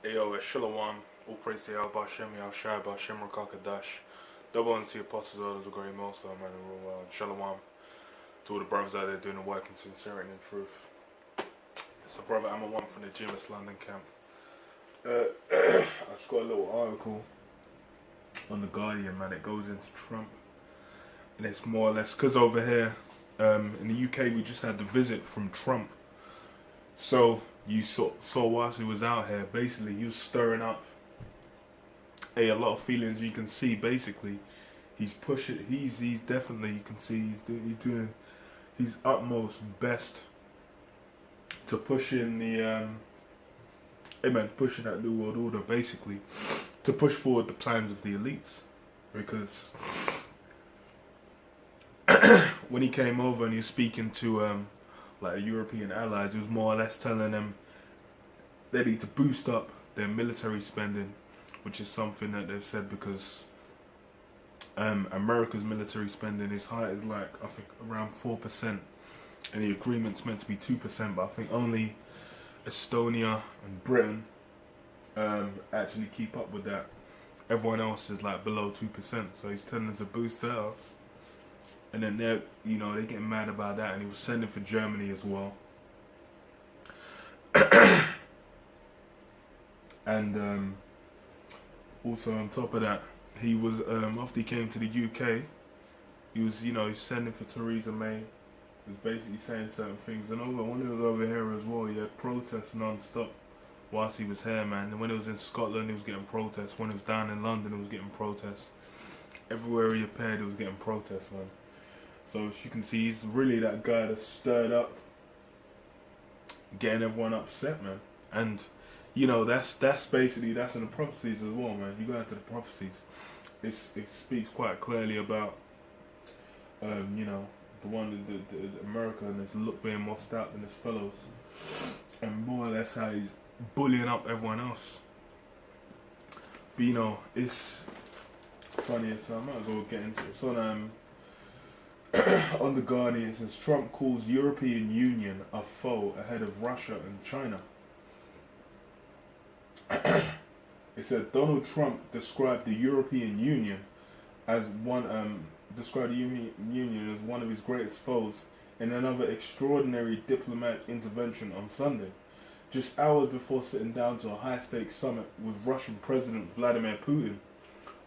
Ayo, Shalom, all praise to Yahweh Hashem, Yahushai, Hashem, Rakakadash. Double and the apostles, elders of GreatMillStone, man, in the real world. Shalom to all the brothers out there doing the work in sincerity and truth. It's the brother Amma One from the GMS London camp. I just got a little article on The Guardian, man. It goes into Trump. And it's more or less, because over here, in the UK, we just had the visit from Trump. So, you saw whilst he was out here, basically, he was stirring up a lot of feelings. You can see, basically, he's pushing, he's definitely, you can see, he's doing his utmost best to push in the, pushing that New World Order, basically, to push forward the plans of the elites. Because when he came over and he was speaking to like European allies, he was more or less telling them they need to boost up their military spending, which is something that they've said because America's military spending is high, is like I think around 4%, and the agreement's meant to be 2%, but I think only Estonia and Britain actually keep up with that. Everyone else is like below 2%, so he's telling them to boost that up. And then they're getting mad about that, and he was sending for Germany as well. And also on top of that, he was after he came to the UK, he was he's sending for Theresa May. He was basically saying certain things, and when he was over here as well, he had protests non-stop whilst he was here, man. And when he was in Scotland, he was getting protests. When he was down in London, he was getting protests. Everywhere he appeared, he was getting protests, man. So as you can see, he's really that guy that stirred up, getting everyone upset, man. And that's basically, that's in the prophecies as well, man. You go into the prophecies, it speaks quite clearly about the one the America and his look being more stout than his fellows, and more or less how he's bullying up everyone else. But it's funny, so I might as well get into it. So on The Guardian, it says Trump calls European Union a foe ahead of Russia and China. It said Donald Trump described the European Union as one of his greatest foes in another extraordinary diplomatic intervention on Sunday, just hours before sitting down to a high-stakes summit with Russian President Vladimir Putin.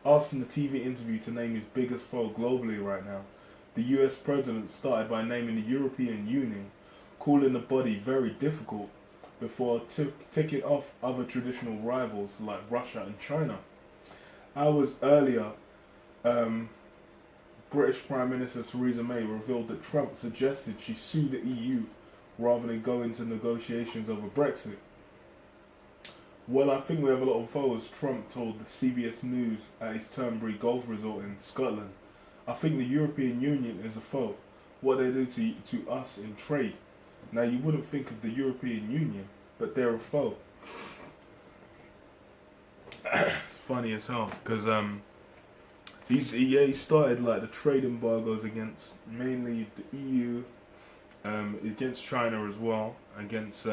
Asked in the TV interview to name his biggest foe globally right now, the US president started by naming the European Union, calling the body very difficult, before ticking off other traditional rivals like Russia and China. Hours earlier, British Prime Minister Theresa May revealed that Trump suggested she sue the EU rather than go into negotiations over Brexit. Well, I think we have a lot of foes, Trump told the CBS News at his Turnberry Golf Resort in Scotland. I think the European Union is a foe. What they do to us in trade. Now, you wouldn't think of the European Union, but they're a foe. It's funny as hell, because he started like the trade embargoes against mainly the EU, against China as well, against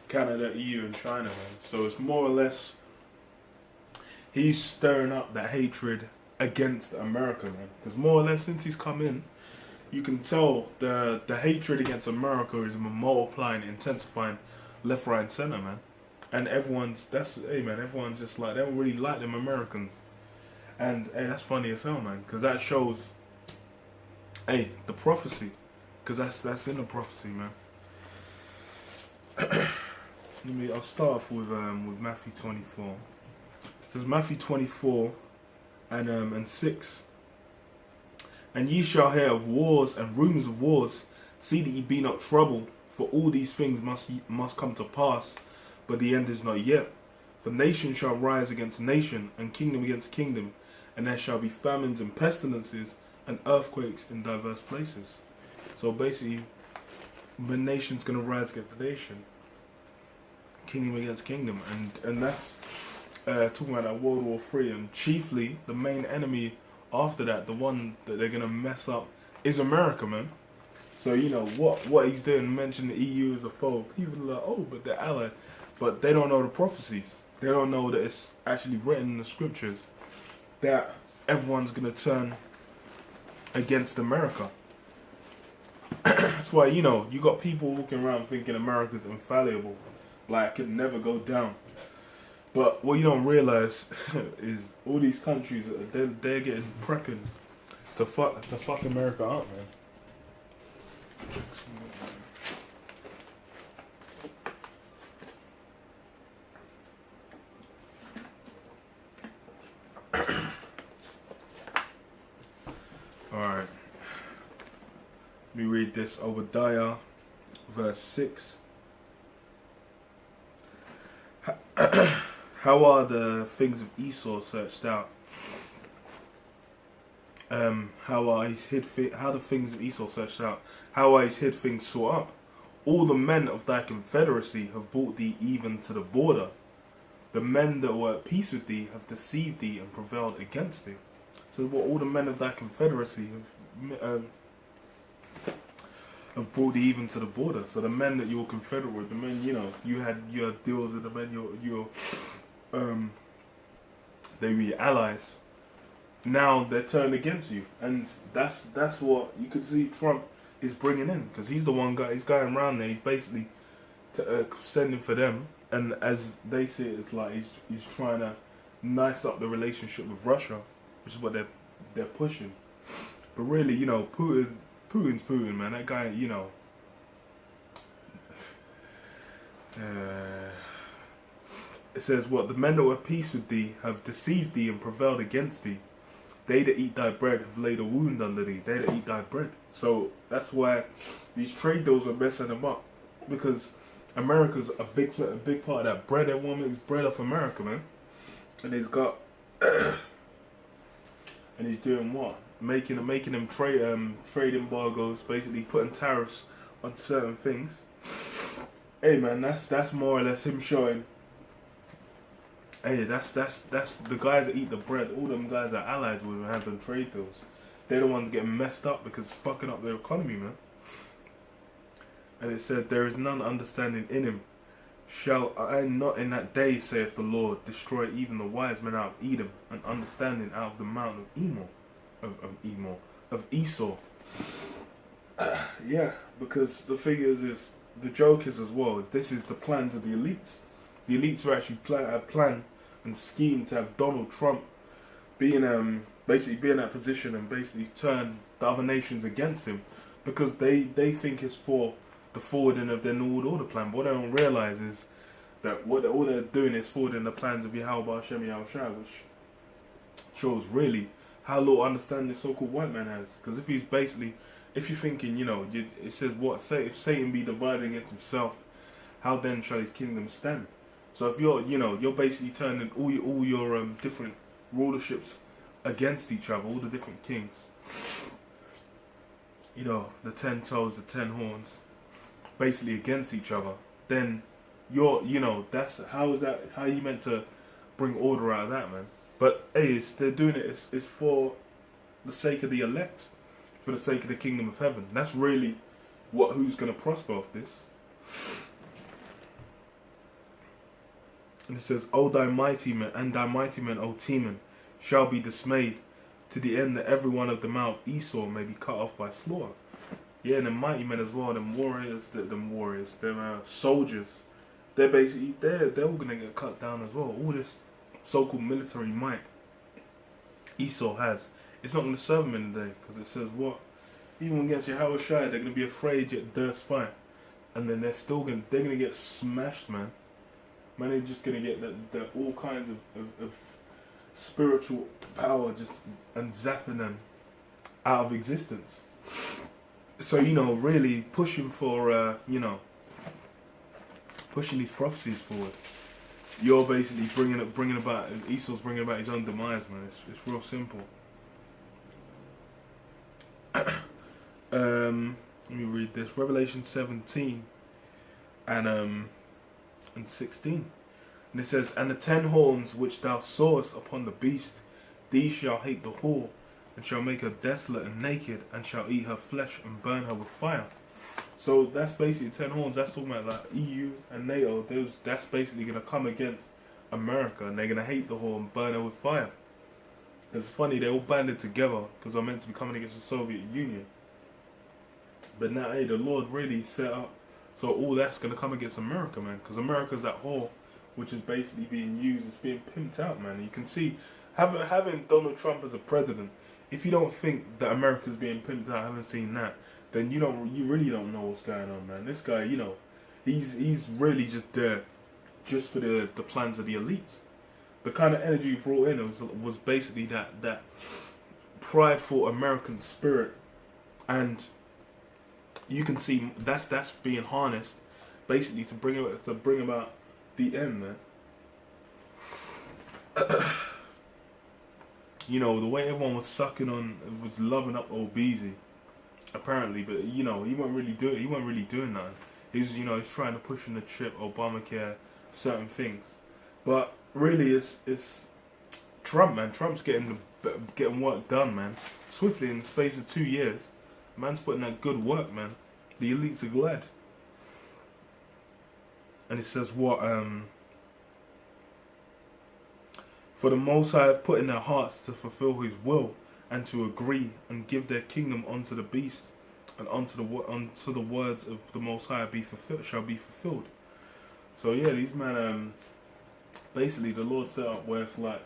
Canada, EU, and China, man. So it's more or less he's stirring up that hatred against America, man. Because more or less since he's come in, you can tell the hatred against America is multiplying, intensifying, left, right, and center, man. And everyone's just like, they don't really like them Americans. And hey, that's funny as hell, man. Because that shows, the prophecy. Because that's in the prophecy, man. I'll start off with Matthew 24. It says Matthew 24 and 6. And ye shall hear of wars and rumours of wars. See that ye be not troubled, for all these things must come to pass, but the end is not yet. For nation shall rise against nation, and kingdom against kingdom, and there shall be famines and pestilences, and earthquakes in diverse places. So basically, the nation's going to rise against nation, kingdom against kingdom, and that's talking about that World War III, and chiefly the main enemy after that, the one that they're going to mess up, is America, man. So what he's doing, mention the EU as a foe, people are like, oh, but they're allied. but they don't know the prophecies. They don't know that it's actually written in the scriptures that everyone's going to turn against America. That's why, you know, you got people walking around thinking America's infallible, like it could never go down. But what you don't realize is all these countries, they're getting prepping to fuck America up, man. Alright. Let me read this. Obadiah, verse 6. How are the things of Esau searched out? How the things of Esau searched out? How are his hid things sought up? All the men of thy confederacy have brought thee even to the border. The men that were at peace with thee have deceived thee and prevailed against thee. So what all the men of thy confederacy have brought thee even to the border. So the men that you're confederate with, the men, you know, you had deals with the men they were your allies. Now they're turned against you, and that's what you could see Trump is bringing in, because he's the one guy. He's going around there. He's basically sending for them, and as they see it, it's like he's trying to nice up the relationship with Russia, which is what they're pushing. But really, you know, Putin's Putin, man. That guy, you know. It says, what? The men that were at peace with thee have deceived thee and prevailed against thee. They that eat thy bread have laid a wound under thee. They that eat thy bread. So that's why these trade deals are messing them up. Because America's a big part of that bread. Everyone makes bread off America, man. And he's got... and he's doing what? Making them trade embargoes, basically putting tariffs on certain things. Hey, man, that's more or less him showing... Hey, that's the guys that eat the bread. All them guys are allies with and have them trade deals. They're the ones getting messed up because it's fucking up their economy, man. And it said, there is none understanding in him. Shall I not in that day, saith the Lord, destroy even the wise men out of Edom, and understanding out of the mountain of Esau. Yeah, because the thing is the joke is as well, is this is the plans of the elites. The elites are actually plan and scheme to have Donald Trump basically be in that position and basically turn the other nations against him, because they think it's for the forwarding of their New World Order plan. But what they don't realise is that all they're doing is forwarding the plans of Yahweh Hashem Yahushua, which shows really how little understanding the so-called white man has. Because if you're thinking, you know, it says what? Say if Satan be divided against himself, how then shall his kingdom stand? So if you're basically turning all your different rulerships against each other, all the different kings, you know, the 10 toes, the 10 horns, basically against each other, then that's how are you meant to bring order out of that, man? But hey, they're doing it. It's for the sake of the elect, for the sake of the kingdom of heaven. That's really who's going to prosper off this. And it says, O thy mighty men, and thy mighty men, O Teman, shall be dismayed, to the end that every one of them out Esau may be cut off by slaughter. Yeah, and the mighty men as well, them soldiers, they're all gonna get cut down as well. All this so-called military might Esau has, it's not gonna serve them in the day, because it says what? Even against Yahushua, they're gonna be afraid yet durst fight, and then they're gonna get smashed, man. Man, they're just gonna get the all kinds of spiritual power and zapping them out of existence. So, you know, really pushing for pushing these prophecies forward. You're basically bringing about Esau's bringing about his own demise, man. It's real simple. Let me read this. Revelation 17 and 16. And it says, and the 10 horns which thou sawest upon the beast, these shall hate the whore, and shall make her desolate and naked, and shall eat her flesh and burn her with fire. So that's basically 10 horns. That's talking about like EU and NATO. That's basically going to come against America, and they're going to hate the whole and burn it with fire. It's funny, they all banded together because they're meant to be coming against the Soviet Union. But now, hey, the Lord really set up so all that's going to come against America, man. Because America's that whore which is basically being used, it's being pimped out, man. You can see, having Donald Trump as a president, if you don't think that America's being pimped out, haven't seen that, then you really don't know what's going on, man. This guy, you know, he's really just there just for the plans of the elites. The kind of energy he brought in was basically that prideful American spirit, and you can see that's being harnessed basically to bring about the end, man. You know, the way everyone was was loving up old Beezy, apparently, but you know, he wasn't really doing nothing. He was, you know, he's trying to push in the chip, Obamacare, certain things. But really, it's Trump, man. Trump's getting work done, man. Swiftly in the space of 2 years. Man's putting that good work, man. The elites are glad. And it says what? For the Most High have put in their hearts to fulfill His will and to agree and give their kingdom unto the beast, and unto the words of the Most High shall be fulfilled. So yeah, these men, basically the Lord set up where it's like,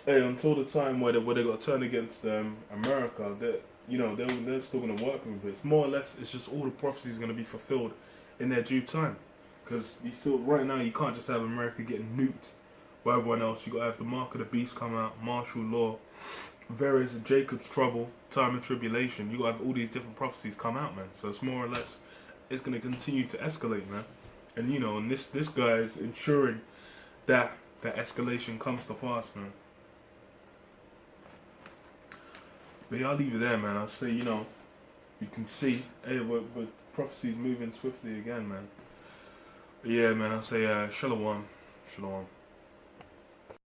hey, until the time where they got to turn against America, that they're still going to work with it. It's more or less, it's just all the prophecies going to be fulfilled in their due time. Because right now you can't just have America getting nuked by everyone else. You got to have the mark of the beast come out, martial law, various Jacob's trouble, time of tribulation. You got to have all these different prophecies come out, man. So it's more or less, it's going to continue to escalate, man. And you know, and this guy is ensuring that escalation comes to pass, man. But yeah, I'll leave it there, man. I'll say, you know, you can see, hey, we're prophecies moving swiftly again, man. But yeah, man, I'll say, shalom. Shalom.